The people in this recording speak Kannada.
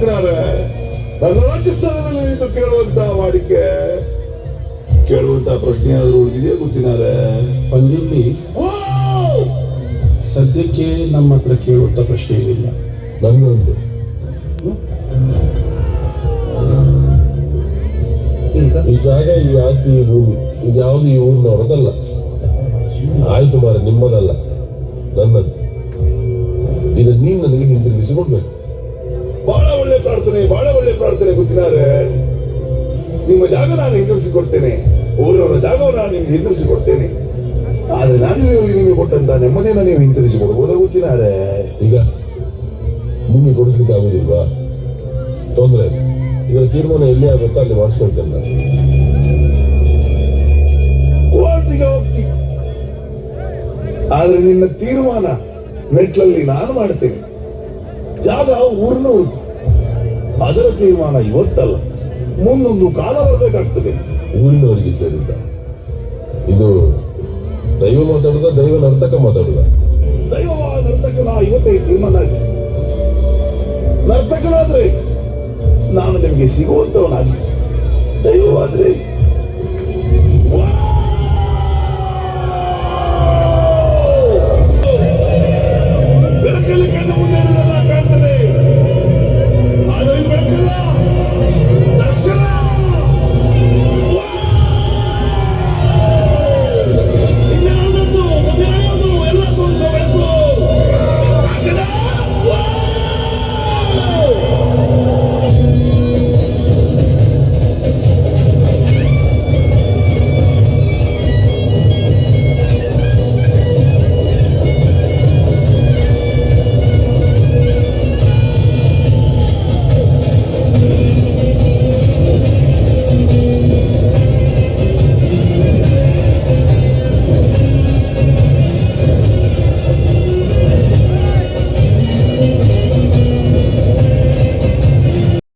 ಗೊತ್ತಿದ್ದಾರೆ. ನನ್ನ ರಾಜಸ್ಥಾನದಲ್ಲಿ ನಿಂತು ಕೇಳುವಂತ ಪ್ರಶ್ನೆ ಆದ್ರೂ ಉಳಿದಿದೆಯಾ ಗೊತ್ತಿದ್ದಾರೆ? ಪಂಜುರ್ಲಿ ಸದ್ಯಕ್ಕೆ ನಮ್ಮ ಹತ್ರ ಕೇಳುವಂತ ಪ್ರಶ್ನೆ ಏನಿಲ್ಲ. ನನ್ನೊಂದು ಈ ಜಾಗ, ಈ ಆಸ್ತಿ, ಈ ಭೂಮಿ ಇದ್ಯಾವುದು ಈ ಊರಿನವರದಲ್ಲ. ಆಯ್ತು ಮಾರ, ನಿಮ್ಮದಲ್ಲ, ನನ್ನದು. ಇದು ನೀನು ನನಗೆ ಹಿಂತಿರುಗಿಸಿ ಕೊಡ್ಬೇಕು. ಬಹಳ ಒಳ್ಳೆ ಪ್ರಾರ್ಥನೆ ಗೊತ್ತಿದ್ದಾರೆ. ನಿಮ್ಮ ಜಾಗ ನಾನು ಹಿಂದಿರಿಸಿಕೊಡ್ತೇನೆ, ಊರವರ ಜಾಗವನ್ನು ನಾನು ನಿಮ್ಗೆ ಹಿಂದಿರಿಸಿಕೊಡ್ತೇನೆ. ಆದ್ರೆ ನಾನು ನಿಮಗೆ ಕೊಟ್ಟಂತ ನೆಮ್ಮದಿಯನ್ನು ನೀವು ಹಿಂತಿರಿಸಿಕೊಡ್ಬೋದ ಗೊತ್ತಿದ್ದಾರೆ? ಈಗ ನಿಮಗೆ ಕೊಡಿಸ್ಲಿಕ್ಕೆ ಆಗುದಿಲ್ವಾ? ತೊಂದರೆ ಇಲ್ಲ, ಇದರ ತೀರ್ಮಾನ ಎಲ್ಲಿ ಆಗುತ್ತೋ ಅಲ್ಲಿ ಮಾಡಿಸ್ಕೊಳ್ತೇನೆ ನಾನು. ಕೋರ್ಟಿಗೆ ಹೋಗ್ತಿ, ಆದ್ರೆ ನಿನ್ನ ತೀರ್ಮಾನ ಮೆಟ್ಲಲ್ಲಿ ನಾನು ಮಾಡ್ತೇನೆ. ಜಾಗ ಊರಿನವ್ರದ್ದು, ಅದರ ತೀರ್ಮಾನ ಇವತ್ತಲ್ಲ, ಮುಂದೊಂದು ಕಾಲ ಬರಬೇಕಾಗ್ತದೆ. ಊರಿನವರಿಗೆ ಸೇರಿದ್ದ ಇದು ದೈವ ಮಾತಾಡುದ, ದೈವ ನರ್ತಕ ಮಾತಾಡುದ? ದೈವ ನರ್ತಕನ ಇವತ್ತೇ ತೀರ್ಮಾನ ಆಗಿ, ನರ್ತಕನಾದ್ರೆ ನಾನು ನಿಮಗೆ ಸಿಗುವಂತವನಾಗಿ, ದೈವವಾದ್ರೆ